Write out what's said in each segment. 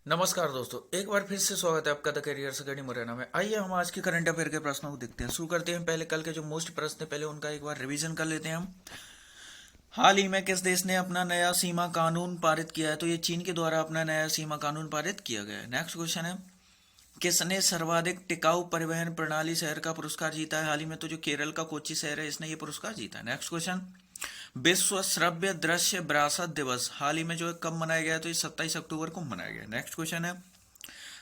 नमस्कार दोस्तों, एक बार फिर से स्वागत है आपका द करियर अकेडमी मुरैना में। आइए हम आज के करंट अफेयर के प्रश्नों को देखते हैं। शुरू करते हैं। पहले कल के जो मोस्ट प्रश्न थे, पहले उनका एक बार रिवीजन कर लेते हैं हम। हाल ही में किस देश ने अपना नया सीमा कानून पारित किया है? तो ये चीन के द्वारा अपना नया सीमा कानून पारित किया गया है। नेक्स्ट क्वेश्चन है, किसने सर्वाधिक टिकाऊ परिवहन प्रणाली शहर का पुरस्कार जीता है? हाल ही में तो जो केरल का कोच्चि शहर है, इसने ये पुरस्कार जीता है। नेक्स्ट क्वेश्चन, विश्व श्रव्य दृश्य विरासत दिवस हाल ही में जो है कब मनाया गया है? तो ये 27 अक्टूबर को मनाया गया है। नेक्स्ट क्वेश्चन है,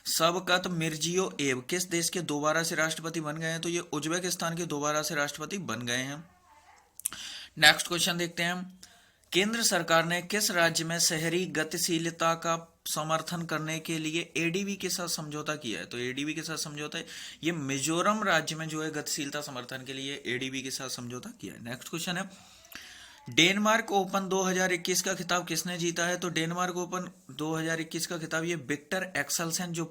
शवकत मिर्जियोयेव किस देश के दोबारा से राष्ट्रपति बन गए हैं? तो ये उज्बेकिस्तान के दोबारा से राष्ट्रपति बन गए हैं। नेक्स्ट क्वेश्चन देखते हैं, केंद्र सरकार ने किस राज्य में शहरी गतिशीलता का समर्थन करने के लिए एडीबी के साथ समझौता किया है? तो एडीबी के साथ समझौता है, ये मिजोरम राज्य में जो है गतिशीलता समर्थन के लिए एडीबी के साथ समझौता किया है। नेक्स्ट क्वेश्चन है, डेनमार्क ओपन 2021 का खिताब किसने जीता है? तो डेनमार्क ओपन 2021 का खिताब ये विक्टर एक्सेल्सन जो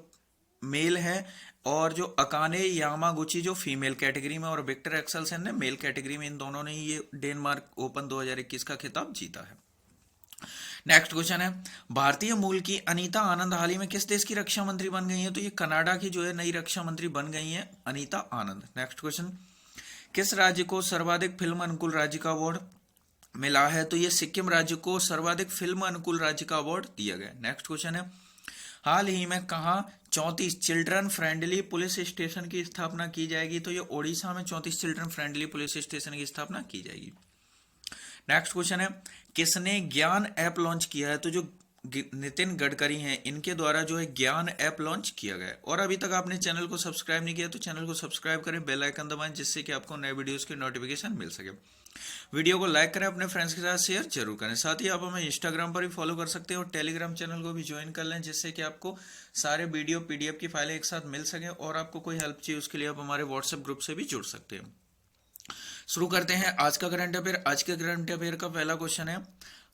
मेल है, और जो अकाने यामागुची जो फीमेल कैटेगरी में, और विक्टर एक्सेल्सन ने मेल कैटेगरी में, इन दोनों ने ये डेनमार्क ओपन 2021 का खिताब जीता है। नेक्स्ट क्वेश्चन है, भारतीय मूल की अनीता आनंद हाल ही में किस देश की रक्षा मंत्री बन गई है? तो ये कनाडा की जो है नई रक्षा मंत्री बन गई है अनीता आनंद। नेक्स्ट क्वेश्चन, किस राज्य को सर्वाधिक फिल्म अनुकूल राज्य का अवार्ड मिला है? तो ये सिक्किम राज्य को सर्वाधिक फिल्म अनुकूल राज्य का अवार्ड दिया गया। नेक्स्ट क्वेश्चन है, हाल ही में कहा 34 चिल्ड्रन फ्रेंडली पुलिस स्टेशन की स्थापना की जाएगी? तो ये ओडिशा में 34 चिल्ड्रन फ्रेंडली पुलिस स्टेशन की स्थापना की जाएगी। नेक्स्ट क्वेश्चन है, किसने ज्ञान ऐप लॉन्च किया है? तो जो नितिन गडकरी हैं, इनके द्वारा जो है ज्ञान ऐप लॉन्च किया गया है। और अभी तक आपने चैनल को सब्सक्राइब नहीं किया तो चैनल को सब्सक्राइब करें, बेल आइकन दबाएं, जिससे कि आपको नए वीडियोस की नोटिफिकेशन मिल सके। वीडियो को लाइक करें, अपने फ्रेंड्स के साथ शेयर जरूर करें। साथ ही आप हमें इंस्टाग्राम पर भी फॉलो कर सकते हैं और टेलीग्राम चैनल को भी ज्वाइन कर लें, जिससे कि आपको सारे वीडियो पीडीएफ की फाइलें एक साथ मिल सकें, और आपको कोई हेल्प चाहिए उसके लिए आप हमारे व्हाट्सएप ग्रुप से भी जुड़ सकते हैं। शुरू करते हैं आज का करंट अफेयर। आज के करंट अफेयर का पहला क्वेश्चन है,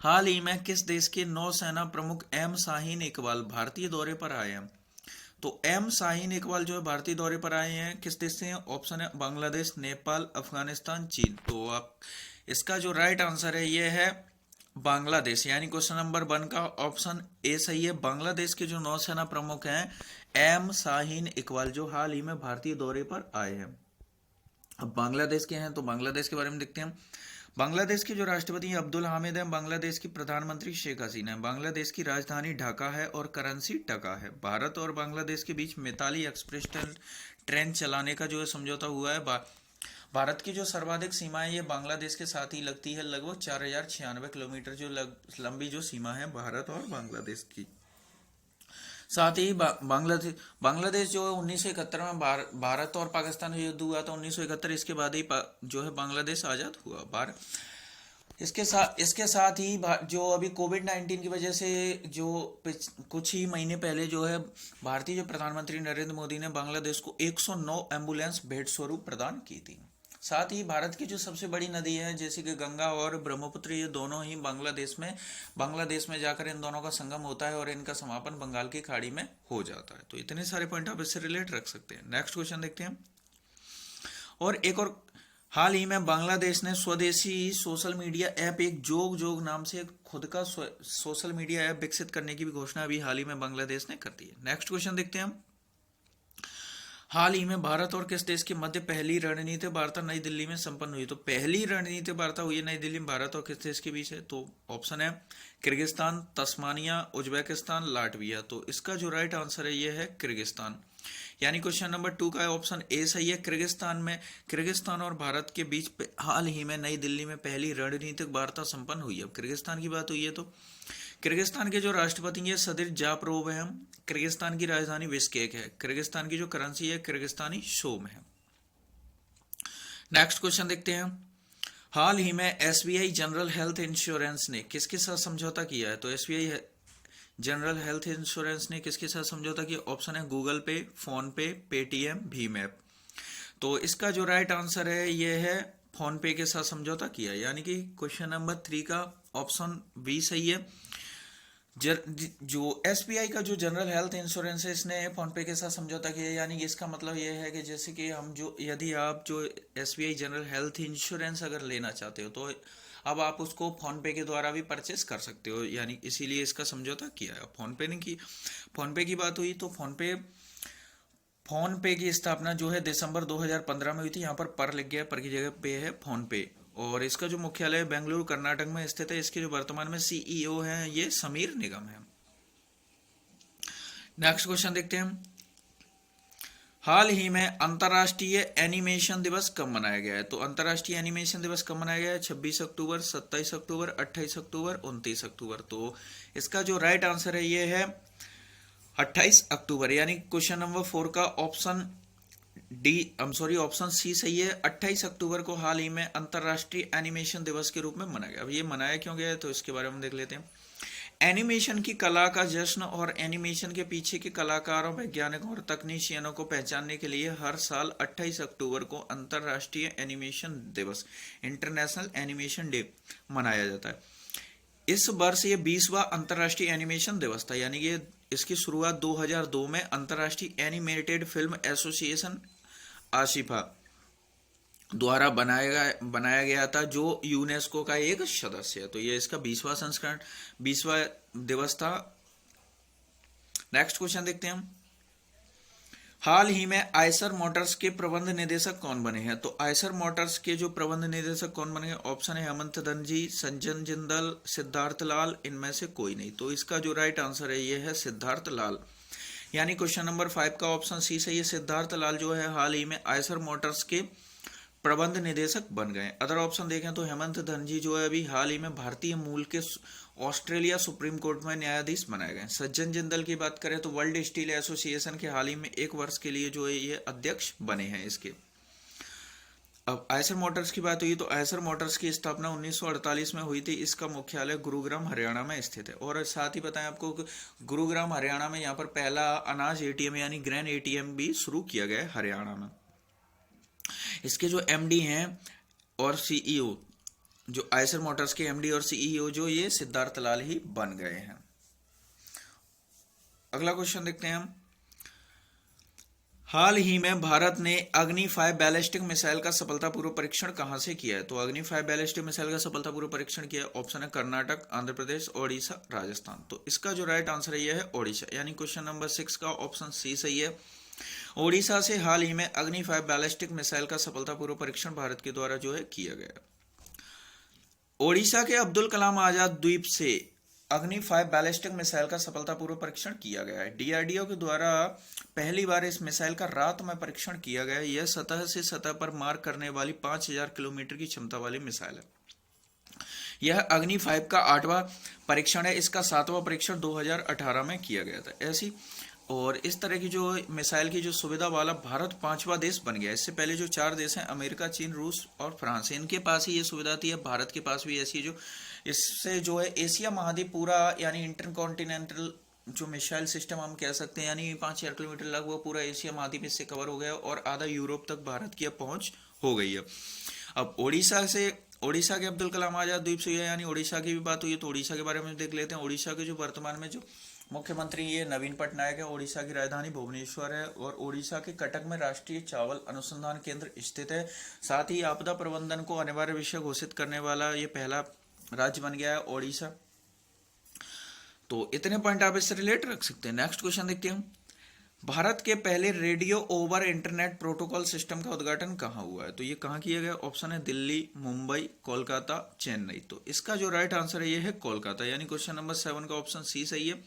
हाल ही में किस देश के नौसेना प्रमुख एम शाहीन इकबाल भारतीय दौरे पर आए हैं? तो एम शाहीन इकबाल जो है भारतीय दौरे पर आए हैं, किस देश से हैं? ऑप्शन है बांग्लादेश, नेपाल, अफगानिस्तान, चीन। तो आप इसका जो राइट आंसर है ये है बांग्लादेश, यानी क्वेश्चन नंबर 1 का ऑप्शन ए सही है। बांग्लादेश के जो नौसेना प्रमुख हैं एम शाहीन इकबाल, जो हाल ही में भारतीय दौरे पर आए हैं। अब बांग्लादेश के हैं तो बांग्लादेश के बारे में देखते हैं। बांग्लादेश के जो राष्ट्रपति हैं अब्दुल हामिद हैं, बांग्लादेश की प्रधानमंत्री शेख हसीना है। बांग्लादेश की राजधानी ढाका है और करेंसी टका है। भारत और बांग्लादेश के बीच मिताली एक्सप्रेस ट्रेन चलाने का जो है समझौता हुआ है। भारत की जो सर्वाधिक सीमा है ये बांग्लादेश के साथ ही लगती है, लगभग 4096 किलोमीटर जो लंबी जो सीमा है भारत और बांग्लादेश की। साथ ही बांग्लादेश बांग्लादेश जो है 1971 में भारत और पाकिस्तान युद्ध हुआ था 1971, इसके बाद ही जो है बांग्लादेश आज़ाद हुआ। इसके साथ ही जो अभी कोविड-19 की वजह से जो कुछ ही महीने पहले जो है भारतीय जो प्रधानमंत्री नरेंद्र मोदी ने बांग्लादेश को 109 एम्बुलेंस भेंट स्वरूप प्रदान की थी। साथ ही भारत की जो सबसे बड़ी नदी है जैसे कि गंगा और ब्रह्मपुत्र, ये दोनों ही बांग्लादेश में जाकर इन दोनों का संगम होता है और इनका समापन बंगाल की खाड़ी में हो जाता है। तो इतने सारे पॉइंट आप इससे रिलेट रख सकते हैं। नेक्स्ट क्वेश्चन देखते हैं। और हाल ही में बांग्लादेश ने स्वदेशी सोशल मीडिया ऐप एक जोग नाम से खुद का सोशल मीडिया ऐप विकसित करने की भी घोषणा अभी हाल ही में बांग्लादेश ने कर दी है। नेक्स्ट क्वेश्चन देखते हैं हम। हाल ही में भारत और किस देश के मध्य पहली रणनीतिक वार्ता नई दिल्ली में संपन्न हुई? तो पहली रणनीतिक वार्ता हुई है नई दिल्ली में भारत और किस देश के बीच है? तो ऑप्शन है किर्गिस्तान, तस्मानिया, उज्बेकिस्तान, लाटविया। तो इसका जो राइट आंसर है ये है किर्गिस्तान, यानी क्वेश्चन नंबर 2 का ऑप्शन ए सही है। किर्गिस्तान और भारत के बीच हाल ही में नई दिल्ली में पहली रणनीतिक वार्ता संपन्न हुई है। अब किर्गिस्तान की बात हुई है तो किर्गिस्तान के जो राष्ट्रपति हैं सदिर जापरोव हैं। किर्गिस्तान की राजधानी बिश्केक है। किर्गिस्तान की जो करेंसी है किर्गिस्तानी सोम है। नेक्स्ट क्वेश्चन देखते हैं। हाल ही में एसबीआई जनरल हेल्थ इंश्योरेंस ने किसके साथ समझौता किया है? तो एसबीआई जनरल हेल्थ इंश्योरेंस ने किसके साथ समझौता किया? ऑप्शन है गूगल पे, फोन पे, पेटीएम, भीम ऐप। तो इसका जो राइट आंसर है ये है फोन पे के साथ समझौता किया, यानी कि क्वेश्चन नंबर 3 का ऑप्शन बी सही है। जो एसबीआई का जो जनरल हेल्थ इंश्योरेंस है इसने फोन पे के साथ समझौता किया, यानी इसका मतलब ये है कि जैसे कि हम जो यदि आप जो एसबीआई जनरल हेल्थ इंश्योरेंस अगर लेना चाहते हो तो अब आप उसको फोन पे के द्वारा भी परचेस कर सकते हो, यानी इसीलिए इसका समझौता किया है। फोन पे नहीं की, फोन पे की बात हुई तो फोन पे की स्थापना जो है दिसंबर 2015 में हुई थी। यहाँ पर लिख गया, पर की जगह पे है फोन पे, और इसका जो मुख्यालय बेंगलुरु कर्नाटक में स्थित है। इसके जो वर्तमान में सीईओ हैं ये समीर निगम है। नेक्स्ट क्वेश्चन देखते हैं हम। हाल ही में अंतर्राष्ट्रीय एनिमेशन दिवस कब मनाया गया है? तो अंतर्राष्ट्रीय एनिमेशन दिवस कब मनाया गया है? 26 अक्टूबर, 27 अक्टूबर, 28 अक्टूबर, 29 अक्टूबर। तो इसका जो राइट आंसर है ये है 28 अक्टूबर, यानी क्वेश्चन नंबर 4 का ऑप्शन ऑप्शन सी सही है। 28 अक्टूबर को हाल ही में अंतर्राष्ट्रीय एनिमेशन दिवस के रूप में मनाया गया। अब ये मनाया क्यों गया है तो इसके बारे में देख लेते हैं। एनिमेशन की कला का जश्न और एनिमेशन के पीछे के कलाकारों, वैज्ञानिकों और तकनीशियनों को पहचानने के लिए हर साल 28 अक्टूबर को अंतर्राष्ट्रीय एनिमेशन दिवस, इंटरनेशनल एनिमेशन डे मनाया जाता है। इस वर्ष ये 20वां अंतर्राष्ट्रीय एनिमेशन दिवस था, यानी ये इसकी शुरुआत 2002 में अंतर्राष्ट्रीय एनिमेटेड फिल्म एसोसिएशन आसिफा द्वारा बनाया गया था, जो यूनेस्को का एक सदस्य है। तो ये इसका 20वां संस्करण, 20वां दिवस था। नेक्स्ट क्वेश्चन देखते हैं हम। हाल ही में आयसर मोटर्स के प्रबंध निदेशक कौन बने हैं? तो आयसर मोटर्स के जो प्रबंध निदेशक कौन बने हैं? ऑप्शन है हेमंत धनजी, संजन जिंदल, सिद्धार्थ लाल, इनमें से कोई नहीं। तो इसका जो राइट आंसर है ये है सिद्धार्थ लाल, यानी क्वेश्चन नंबर 5 का ऑप्शन सी सही है। सिद्धार्थ लाल जो है हाल ही में आयसर मोटर्स के प्रबंध निदेशक बन गए। अदर ऑप्शन देखें तो हेमंत धनजी जो है अभी हाल ही में भारतीय मूल के ऑस्ट्रेलिया सुप्रीम कोर्ट में न्यायाधीश बनाए गए। सज्जन जिंदल की बात करें तो वर्ल्ड स्टील एसोसिएशन के हाल ही में 1 वर्ष के लिए जो है ये अध्यक्ष बने हैं इसके। अब आयसर मोटर्स की बात हुई तो आयसर मोटर्स की स्थापना 1948 में हुई थी। इसका मुख्यालय गुरुग्राम हरियाणा में स्थित है। और साथ ही बताएं आपको गुरुग्राम हरियाणा में यहाँ पर पहला अनाज एटीएम यानी ग्रेन एटीएम भी शुरू किया गया है हरियाणा में। इसके जो एमडी हैं और सीईओ, जो आयसर मोटर्स के एमडी और सीईओ जो ये सिद्धार्थ लाल ही बन गए हैं। अगला क्वेश्चन देखते हैं हम। हाल ही में भारत ने अग्नि 5 बैलिस्टिक मिसाइल का सफलतापूर्वक परीक्षण कहां से किया है? तो अग्नि 5 बैलिस्टिक मिसाइल का सफलतापूर्वक परीक्षण किया, ऑप्शन है कर्नाटक, आंध्र प्रदेश, ओडिशा, राजस्थान। तो इसका जो राइट आंसर है यह है ओडिशा, यानी क्वेश्चन नंबर 6 का ऑप्शन सी सही है। ओडिशा से हाल ही में अग्नि 5 बैलिस्टिक मिसाइल का सफलतापूर्वक परीक्षण भारत के द्वारा जो है किया गया। ओडिशा के अब्दुल कलाम आजाद द्वीप से अग्नि 5 बैलिस्टिक मिसाइल का सफलतापूर्वक परीक्षण किया गया है। डीआरडीओ के द्वारा पहली बार इस मिसाइल का रात में परीक्षण किया गया है। यह सतह से सतह पर मार करने वाली 5000 किलोमीटर की क्षमता वाली मिसाइल है। यह अग्नि 5 का 8वां परीक्षण है। इसका 7वां परीक्षण 2018 में किया गया था। ऐसी और इस तरह की जो मिसाइल की जो सुविधा वाला भारत 5वां देश बन गया। इससे पहले जो 4 देश हैं, अमेरिका, चीन, रूस और फ्रांस, इनके पास ही ये सुविधा थी। अब भारत के पास भी ऐसी जो इससे जो है एशिया महाद्वीप पूरा यानी इंटरकॉन्टिनेंटल जो मिसाइल सिस्टम हम कह सकते हैं, यानी 5000 किलोमीटर लगभग पूरा एशिया महाद्वीप इससे कवर हो गया और आधा यूरोप तक भारत की अब पहुंच हो गई है। अब ओडिशा के अब्दुल कलाम आजाद द्वीप से यानी ओडिशा की भी बात हुई है तो ओडिशा के बारे में देख लेते हैं। ओडिशा के जो वर्तमान में जो मुख्यमंत्री ये नवीन पटनायक है। ओडिशा की राजधानी भुवनेश्वर है और ओडिशा के कटक में राष्ट्रीय चावल अनुसंधान केंद्र स्थित है। साथ ही आपदा प्रबंधन को अनिवार्य विषय घोषित करने वाला ये पहला राज्य बन गया है ओडिशा। तो इतने पॉइंट आप इससे रिलेट रख सकते हैं। नेक्स्ट क्वेश्चन देखते हैं हम। भारत के पहले radio over internet protocol system का उद्घाटन कहाँ हुआ है? तो ये कहाँ किया गया? ऑप्शन है दिल्ली, मुंबई, कोलकाता, चेन्नई। तो इसका जो राइट आंसर है ये है कोलकाता, यानी क्वेश्चन नंबर 7 का ऑप्शन सी सही है।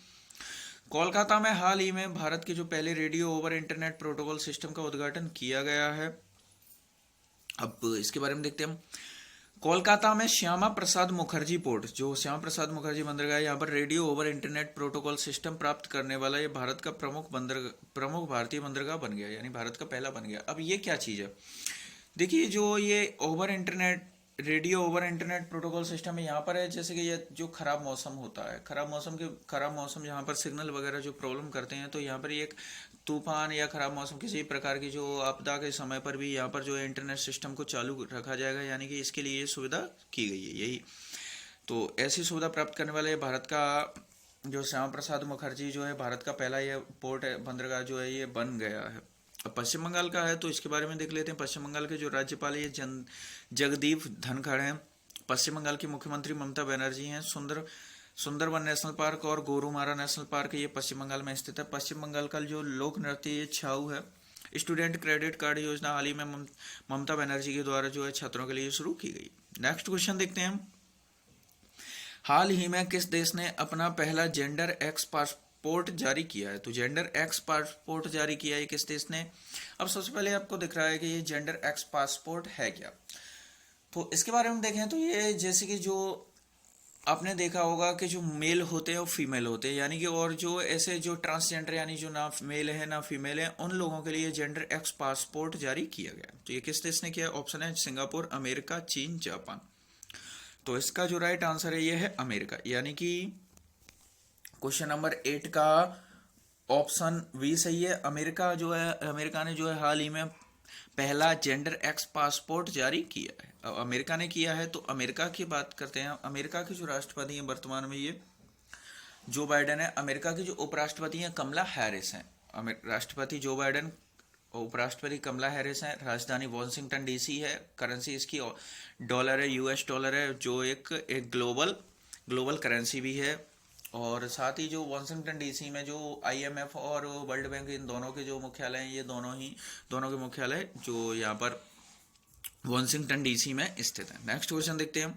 कोलकाता में हाल ही में भारत के जो पहले radio over internet protocol system का उद्घाटन किया गया है। अब इसके बारे में देखते हैं हम। कोलकाता में श्यामा प्रसाद मुखर्जी पोर्ट, जो श्यामा प्रसाद मुखर्जी बंदरगाह है, यहाँ पर radio over internet protocol system प्राप्त करने वाला ये भारत का प्रमुख भारतीय बंदरगाह बन गया, यानी भारत का पहला बन गया। अब ये क्या चीज़ है? देखिए, जो ये radio over internet protocol system है, यहाँ पर है जैसे कि ये जो खराब मौसम होता है, खराब मौसम यहाँ पर सिग्नल वगैरह जो प्रॉब्लम करते हैं, तो यहाँ पर एक तूफान या खराब मौसम किसी प्रकार की जो आपदा के समय पर भी यहाँ पर जो है इंटरनेट सिस्टम को चालू रखा जाएगा, यानी कि इसके लिए ये सुविधा की गई है। यही तो ऐसी सुविधा प्राप्त करने वाले भारत का जो श्यामा प्रसाद मुखर्जी जो है भारत का पहला ये पोर्ट है, बंदरगाह जो है ये बन गया है। अब पश्चिम बंगाल का है तो इसके बारे में देख लेते हैं। पश्चिम बंगाल के जो राज्यपाल ये जगदीप धनखड़ हैं। पश्चिम बंगाल की मुख्यमंत्री ममता बनर्जी हैं। सुंदरबन नेशनल पार्क और गोरुमारा नेशनल पार्क ये पश्चिम बंगाल में स्थित है। पश्चिम बंगाल का जो लोक नृत्य ये छाऊ है। स्टूडेंट क्रेडिट कार्ड योजना हाल ही में ममता बनर्जी के द्वारा जो है छात्रों के लिए शुरू की गई। नेक्स्ट क्वेश्चन देखते हैं हम। हाल ही में किस देश ने अपना पहला जेंडर एक्स पासपोर्ट जारी किया है? तो जेंडर एक्स पासपोर्ट जारी किया है किस देश ने? अब सबसे पहले आपको दिख रहा है कि ये जेंडर एक्स पासपोर्ट है क्या, तो इसके बारे में देखें तो ये जैसे कि जो आपने देखा होगा कि जो मेल होते हैं और फीमेल होते हैं, यानी कि और जो ऐसे जो ट्रांसजेंडर यानी जो ना मेल है ना फीमेल है, उन लोगों के लिए जेंडर एक्स पासपोर्ट जारी किया गया। तो ये किस देश ने किया? ऑप्शन है सिंगापुर, अमेरिका, चीन, जापान। तो इसका जो राइट आंसर है ये है अमेरिका, यानी कि क्वेश्चन नंबर 8 का ऑप्शन बी सही है। अमेरिका जो है, अमेरिका ने जो है हाल ही में पहला जेंडर एक्स पासपोर्ट जारी किया है। अब अमेरिका ने किया है तो अमेरिका की बात करते हैं। अमेरिका के जो राष्ट्रपति हैं वर्तमान में ये जो बाइडेन है। अमेरिका की जो उपराष्ट्रपति हैं कमला हैरिस हैं। राष्ट्रपति जो बाइडेन, उपराष्ट्रपति कमला हैरिस हैं। राजधानी वॉशिंगटन डीसी है। करेंसी इसकी डॉलर है, यूएस डॉलर है, जो एक ग्लोबल करेंसी भी है। और साथ ही जो वॉशिंगटन डीसी में जो आईएमएफ और वर्ल्ड बैंक इन दोनों के जो मुख्यालय हैं, ये दोनों के मुख्यालय जो यहाँ पर वॉशिंगटन डीसी में स्थित है। नेक्स्ट क्वेश्चन देखते हैं हम।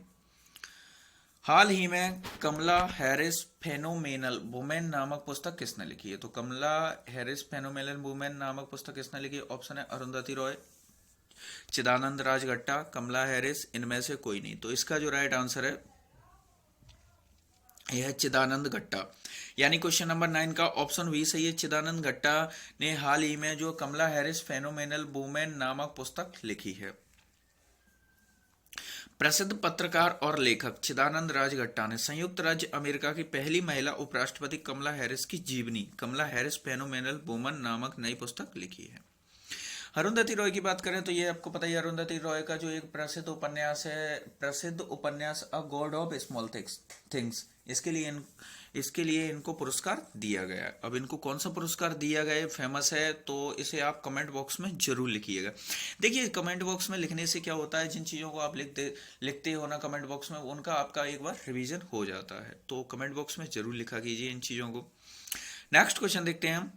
हाल ही में कमला हैरिस फेनोमेनल वुमेन नामक पुस्तक किसने लिखी है? तो कमला हैरिस फेनोमेनल वुमेन नामक पुस्तक किसने लिखी है? ऑप्शन है अरुंधति रॉय, चिदानंद राजगट्टा, कमला हैरिस, इनमें से कोई नहीं। तो इसका जो राइट आंसर है यह है चिदानंद गट्टा, यानी क्वेश्चन नंबर 9 का ऑप्शन बी सही है। चिदानंद गट्टा ने हाल ही में जो कमला हैरिस फेनोमेनल वुमेन नामक पुस्तक लिखी है। प्रसिद्ध पत्रकार और लेखक चिदानंद राजगट्टा ने संयुक्त राज्य अमेरिका की पहली महिला उपराष्ट्रपति कमला हैरिस की जीवनी कमला हैरिस फेनोमेनल वुमन नामक नई पुस्तक लिखी है। अरुंधति रॉय की बात करें तो ये आपको पता ही है, अरुंधति रॉय का जो एक प्रसिद्ध उपन्यास अ गॉड ऑफ स्मॉल थिंग्स, इसके लिए इनको पुरस्कार दिया गया। अब इनको कौन सा पुरस्कार दिया गया, फेमस है, तो इसे आप कमेंट बॉक्स में जरूर लिखिएगा। देखिए कमेंट बॉक्स में लिखने से क्या होता है, जिन चीज़ों को आप लिखते हो ना कमेंट बॉक्स में, उनका आपका एक बार रिवीजन हो जाता है। तो कमेंट बॉक्स में जरूर लिखा कीजिए इन चीज़ों को। नेक्स्ट क्वेश्चन देखते हैं हम।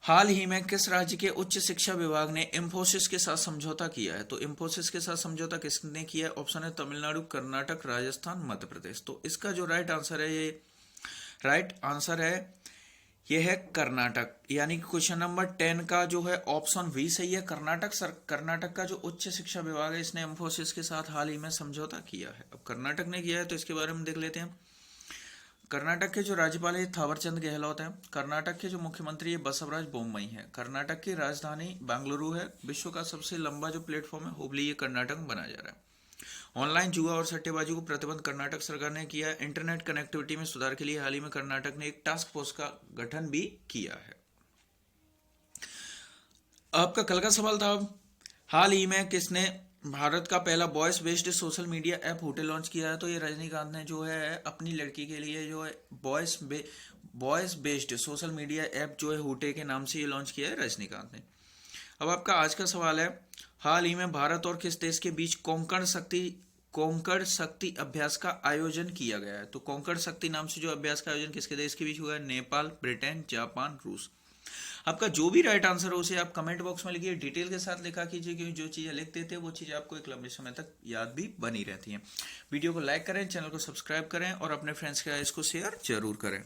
हाल ही में किस राज्य के उच्च शिक्षा विभाग ने इंफोसिस के साथ समझौता किया है? तो इंफोसिस के साथ समझौता किसने किया है? ऑप्शन है तमिलनाडु, कर्नाटक, राजस्थान, मध्य प्रदेश। तो इसका जो राइट आंसर है ये है कर्नाटक, यानी कि क्वेश्चन नंबर 10 का जो है ऑप्शन बी सही है। कर्नाटक का जो उच्च शिक्षा विभाग है इसने इंफोसिस के साथ हाल ही में समझौता किया है। अब कर्नाटक ने किया है तो इसके बारे में देख लेते हैं। कर्नाटक के जो राज्यपाल है थावरचंद गहलोत हैं। कर्नाटक के जो मुख्यमंत्री है बसवराज बोम्मई है। कर्नाटक की राजधानी बेंगलुरु है। विश्व का सबसे लंबा जो प्लेटफॉर्म है हुबली, ये कर्नाटक में बनाया जा रहा है। ऑनलाइन जुआ और सट्टेबाजी को प्रतिबंध कर्नाटक सरकार ने किया है। इंटरनेट कनेक्टिविटी में सुधार के लिए हाल ही में कर्नाटक ने एक टास्क फोर्स का गठन भी किया है। आपका कल का सवाल था, हाल ही में किसने भारत का पहला voice based social media app Hoote launch किया है? तो ये रजनीकांत ने जो है अपनी लड़की के लिए जो है voice based social media app जो है हुटे के नाम से ये लॉन्च किया है रजनीकांत ने। अब आपका आज का सवाल है, हाल ही में भारत और किस देश के बीच कोंकण शक्ति अभ्यास का आयोजन किया गया है? तो कोंकण शक्ति नाम से जो अभ्यास का आयोजन किसके देश के बीच हुआ है? नेपाल, ब्रिटेन, जापान, रूस। आपका जो भी राइट आंसर हो उसे आप कमेंट बॉक्स में लिखिए, डिटेल के साथ लिखा कीजिए, क्योंकि जो चीज़ें लिखते थे वो चीज़ें आपको एक लंबे समय तक याद भी बनी रहती हैं। वीडियो को लाइक करें, चैनल को सब्सक्राइब करें और अपने फ्रेंड्स के साथ इसको शेयर जरूर करें।